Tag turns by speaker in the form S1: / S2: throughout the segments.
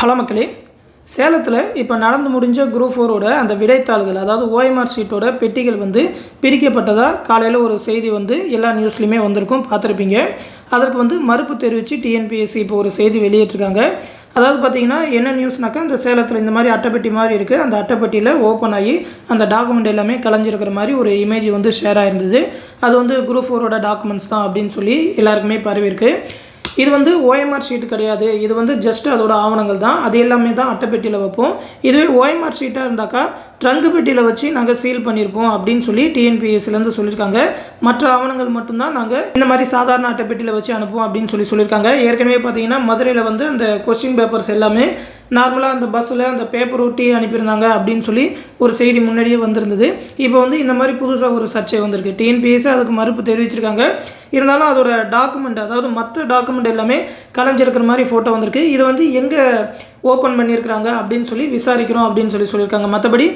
S1: Hello மக்களே, சேலத்தில் இப்போ நடந்து முடிஞ்ச குரூப் 4ஓட அந்த விடைத்தாள்கள், அதாவது ஓஎம்ஆர் ஷீட்டோட பெட்டிகள் பிரிக்கப்பட்டதாக காலையில் ஒரு செய்தி எல்லா நியூஸ்லையுமே வந்திருக்கும், பார்த்துருப்பீங்க. அதற்கு மறுப்பு தெரிவித்து டிஎன்பிஎஸ்சி இப்போ ஒரு செய்தி வெளியிட்டிருக்காங்க. அதாவது பார்த்திங்கன்னா என்ன நியூஸ்னாக்கா, இந்த சேலத்தில் இந்த மாதிரி அட்டைப்பெட்டி மாதிரி இருக்குது. அந்த அட்டைப்பெட்டியில் ஓப்பன் ஆகி அந்த டாக்குமெண்ட் எல்லாமே கலைஞ்சிருக்கிற மாதிரி ஒரு இமேஜ் ஷேர் ஆகிருந்தது. அது குரூப் 4ஓட டாக்குமெண்ட்ஸ் தான் அப்படின்னு சொல்லி எல்லாருக்குமே பரவிருக்கு. இது ஓஎம்ஆர் ஷீட் கிடையாது. இது ஜஸ்ட் அதோட ஆவணங்கள் தான். அது எல்லாமே தான் அட்டைப்பெட்டியில் வைப்போம். இதுவே ஓஎம்ஆர் ஷீட்டாக இருந்தாக்கா ட்ரங்கு பெட்டியில் வச்சு நாங்கள் சீல் பண்ணியிருப்போம் அப்படின்னு சொல்லி டிஎன்பிஎஸ்சிலேருந்து சொல்லியிருக்காங்க. மற்ற ஆவணங்கள் மட்டும்தான் நாங்கள் இந்த மாதிரி சாதாரண அட்டைப்பெட்டியில் வச்சு அனுப்புவோம் அப்படின்னு சொல்லியிருக்காங்க. ஏற்கனவே பார்த்தீங்கன்னா மதுரையில் அந்த கொஸ்டின் பேப்பர்ஸ் எல்லாமே நார்மலாக அந்த பஸ்ஸில் அந்த பேப்பர் ஒட்டி அனுப்பியிருந்தாங்க அப்படின்னு சொல்லி ஒரு செய்தி முன்னாடியே வந்திருந்தது. இப்போ இந்த மாதிரி புதுசாக ஒரு சர்ச்சை வந்திருக்கு. டிஎன்பிஎஸ்சி அதுக்கு மறுப்பு தெரிவிச்சிருக்காங்க. இருந்தாலும் அதோட டாக்குமெண்ட், அதாவது மற்ற டாக்குமெண்ட் எல்லாமே கலைஞ்சிருக்கிற மாதிரி ஃபோட்டோ வந்திருக்கு. இது எங்கே ஓப்பன் பண்ணியிருக்கிறாங்க அப்படின்னு சொல்லி விசாரிக்கிறோம் அப்படின்னு சொல்லியிருக்காங்க. மற்றபடி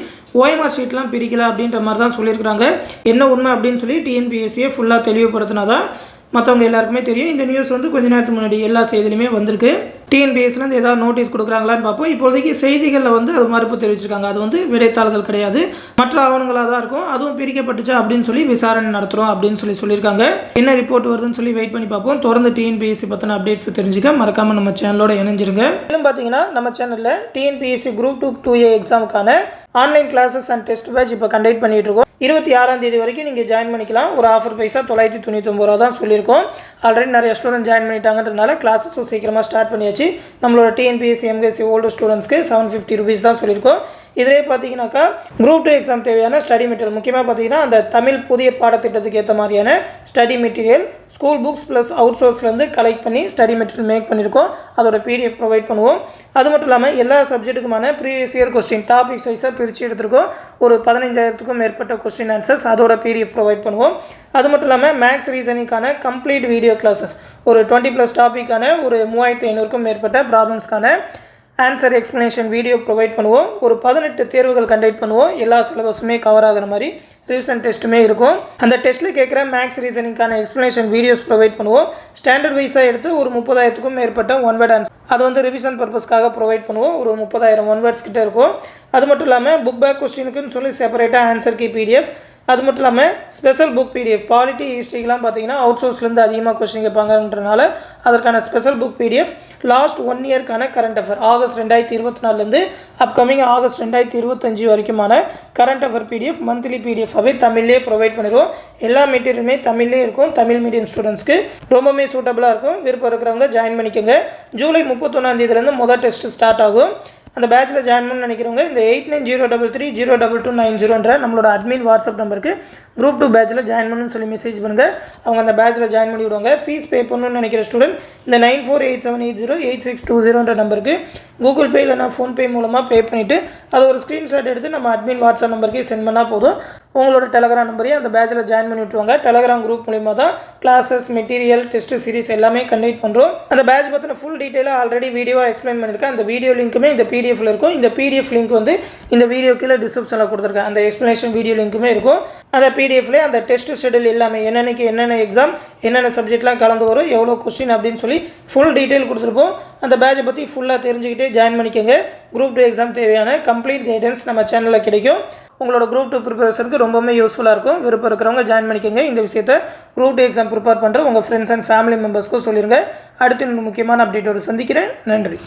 S1: ஓஎம்ஆர் ஷீட்லாம் பிரிக்கல அப்படின்ற மாதிரி தான் சொல்லியிருக்கிறாங்க. என்ன உண்மை அப்படின்னு சொல்லி டிஎன்பிஎஸ்சியை ஃபுல்லாக தெளிவுபடுத்தினாதான் மற்றவங்க எல்லாருக்குமே தெரியும். இந்த நியூஸ் கொஞ்ச நேரத்துக்கு முன்னாடி எல்லா செய்தியிலுமே வந்திருக்கு. டிஎன்பிஎஸ்சிலேருந்து ஏதாவது நோட்டீஸ் கொடுக்குறாங்களான்னு பார்ப்போம். இப்போதைக்கு செய்திகளில் அது மறுப்பு தெரிவிச்சிருக்காங்க. அது விடைத்தாள்கள் கிடையாது, மற்ற ஆவணங்களாக தான் இருக்கும். அதுவும் பிரிக்கப்பட்டுச்சா அப்படின்னு சொல்லி விசாரணை நடத்துகிறோம் அப்படின்னு சொல்லியிருக்காங்க. என்ன ரிப்போர்ட் வருதுன்னு சொல்லி வெயிட் பண்ணி பார்ப்போம். தொடர்ந்து டிஎன்பிஎஸ்சி பற்றின அப்டேட்ஸ் தெரிஞ்சுக்க மறக்காமல் நம்ம சேனலோட இணைஞ்சிருங்க. இன்னும் பார்த்தீங்கன்னா நம்ம சேனலில் டிஎன்பிஎஸ்சி குரூப் 2 2A எக்ஸாமுக்கான online classes and test batch இப்போ கண்டக்ட் பண்ணிட்டு இருக்கோம். 26ஆம் தேதி வரைக்கும் நீங்கள் ஜாயின் பண்ணிக்கலாம். ஒரு ஆஃபர் பைசா 999 ரூபா தான் சொல்லியிருக்கோம். ஆல்ரெடி நிறைய ஸ்டூடெண்ட் ஜாயின் பண்ணிட்டாங்கன்றதுனால கிளாஸஸும் சீக்கிரமாக ஸ்டார்ட் பண்ணியாச்சு. நம்மளோட டிஎன்பிஎஸ்சி எம்எஸ்சி ஓல்டு ஸ்டூடெண்ட்ஸ்க்கு 750 ரூபீஸ் தான் சொல்லியிருக்கோம். இதிலே பார்த்தீங்கன்னாக்கா குரூப் 2 எக்ஸாம் தேவையான ஸ்டடி மெட்டீரியல், முக்கியமாக பார்த்தீங்கன்னா அந்த தமிழ் புதிய பாடத்திட்டத்துக்கு ஏற்ற மாதிரியான study material school books plus out சோர்ஸ்லேருந்து கலெக்ட் பண்ணி ஸ்டடி மெட்டீரியல் மேக் பண்ணியிருக்கோம். அதோட பிடிஎஃப் ப்ரொவைட் பண்ணுவோம். அது மட்டும் இல்லாமல் எல்லா சப்ஜெக்ட்டுக்குமான ப்ரீவியஸ் இயர் கொஸ்டின் டாபிக் வைஸாக பிரித்து எடுத்துருக்கோம். ஒரு 15,000க்கும் மேற்பட்ட கொஸ்டின் ஆன்சர்ஸ் அதோட பிடிஎஃப் ப்ரொவைட் பண்ணுவோம். அது மட்டும் இல்லாமல் மேக்ஸ் ரீசனிங்கான கம்ப்ளீட் வீடியோ கிளாஸஸ், ஒரு 20+ டாப்பிக்கான ஒரு 3500க்கும் மேற்பட்ட ப்ராப்ளம்ஸ்க்கான ஆன்சர் எக்ஸ்ப்ளனேஷன் வீடியோ ப்ரொவைட் பண்ணுவோம். ஒரு 18 தேர்வுகள் கண்டக்ட் பண்ணுவோம். எல்லா சிலபஸுமே கவர் ஆகிற மாதிரி ரிவிஷன் டெஸ்ட்டுமே இருக்கும். அந்த டெஸ்ட்டில் கேட்குற மேக்ஸ் ரீசனிங்கான எக்ஸ்ப்ளனேஷன் வீடியோஸ் ப்ரொவைட் பண்ணுவோம். ஸ்டாண்டர்ட் வைஸாக எடுத்து ஒரு 30,000க்கும் மேற்பட்ட ஒன் வேர்ட் ஆன்சர் அது ரிவிஷன் பர்பஸ்க்காக ப்ரொவைட் பண்ணுவோம். ஒரு 30,000 ஒன் வேர்ட்ஸ் கிட்ட இருக்கும். அது மட்டும் இல்லாமல் புக் பேக் கொஸ்டினுக்குன்னு சொல்லி செப்பரேட்டாக ஆன்சர் கீ பிடிஎஃப், அது மட்டும் இல்லாமல் ஸ்பெஷல் புக் பிடிஎஃப், பாலிட்டி ஹிஸ்ட்ரிக்கெலாம் பார்த்தீங்கன்னா அவுட் சோர்ஸ்லேருந்து அதிகமாக கொஸ்டின் கேட்பாங்கன்றனால அதற்கான ஸ்பெஷல் புக் பிடிஎஃப், லாஸ்ட் 1 இயர்க்கான கரண்ட் அஃபேர் ஆகஸ்ட் 2024லேருந்து அப்கமிங் ஆகஸ்ட் 2025 வரைக்குமான கரண்ட் அஃபேர் பிடிஎஃப் மந்த்லி பிடிஎஃபாகவே தமிழ்லேயே ப்ரொவைட் பண்ணிடுவோம். எல்லா மெட்டீரியலுமே தமிழ்லேயே இருக்கும். தமிழ் மீடியம் ஸ்டூடெண்ட்ஸ்க்கு ரொம்பவுமே சூட்டபுளாக இருக்கும். விருப்பம் இருக்கிறவங்க ஜாயின் பண்ணிக்கோங்க. ஜூலை 31ஆம் தேதியிலேருந்து முதல் டெஸ்ட் ஸ்டார்ட் ஆகும். அந்த பேட்சில் ஜாயின் பண்ண நினைக்கிறவங்க இந்த 8903302290 நம்மளோட அட்மின் வாட்ஸ்அப் நம்பருக்கு குரூப் 2 பேட்சில் ஜாயின் பண்ணணும்னு சொல்லி மெசேஜ் பண்ணுங்கள். அவங்க அந்த பேட்சில் ஜாயின் பண்ணி விடுவாங்க. ஃபீஸ் பே பண்ணணும்னு நினைக்கிற ஸ்டூடெண்ட் இந்த 9487808620 நம்பருக்கு கூகுள் பே இல்லைனா ஃபோன்பே மூலமாக பே பண்ணிவிட்டு அதை ஒரு ஸ்க்ரீன்ஷாட் எடுத்து நம்ம அட்மின் வாட்ஸ்அப் நம்பருக்கு சென்ட் பண்ணால் போதும். உங்களோட டெலகிராம் நம்பரையும் அந்த பேட்சில் ஜாயின் பண்ணி விட்டுருவாங்க. டெலகிராம் குரூப் மூலிமா தான் கிளாஸஸ், மெட்டீரியல், டெஸ்ட் சீரிஸ் எல்லாமே கண்டக்ட் பண்ணுறோம். அந்த பேட்ச் பற்றின ஃபுல் டீட்டெயிலாக ஆல்ரெடி வீடியோவாக எக்ஸ்பிளைன் பண்ணியிருக்கேன். அந்த வீடியோ லிங்க்குமே இந்த பிடிஎஃப்ல இருக்கும். இந்த பிடிஎஃப் லிங்க் இந்த வீடியோ கீழே டிஸ்கிரிப்ஷனில் கொடுத்துருக்கேன். அந்த எக்ஸ்ப்ளனேஷன் வீடியோ லிங்க்குமே இருக்கும். அந்த பிடிஎஃப்லேயே அந்த டெஸ்ட் ஷெடியூல் எல்லாமே என்னென்னக்கு என்னென்ன எக்ஸாம், என்னென்ன சப்ஜெக்ட்லாம் கலந்து வரும், எவ்வளோ கொஸ்டின் அப்படின்னு சொல்லி ஃபுல் டீட்டெயில் கொடுத்துருப்போம். அந்த பேட்சை பற்றி ஃபுல்லாக தெரிஞ்சுக்கிட்டே ஜாயின் பண்ணிக்கோங்க. குரூப் 2 எக்ஸாம் தேவையான கம்ப்ளீட் கைடன்ஸ் நம்ம சேனலில் கிடைக்கும். உங்களோட குரூப் 2 ப்ரிப்பரேஷனுக்கு ரொம்பவுமே யூஸ்ஃபுல்லாக இருக்கும். விருப்பம் இருக்கிறவங்க ஜாயின் பண்ணிக்கோங்க. இந்த விஷயத்தை குரூப் 2 எக்ஸாம் ப்ரிப்பேர் பண்ணுற உங்கள் ஃப்ரெண்ட்ஸ் அண்ட் ஃபேமிலி மெம்பர்ஸ்க்கும் சொல்லிடுங்க. அடுத்து இன்னும் முக்கியமான அப்டேட்டோடு சந்திக்கிறேன். நன்றி.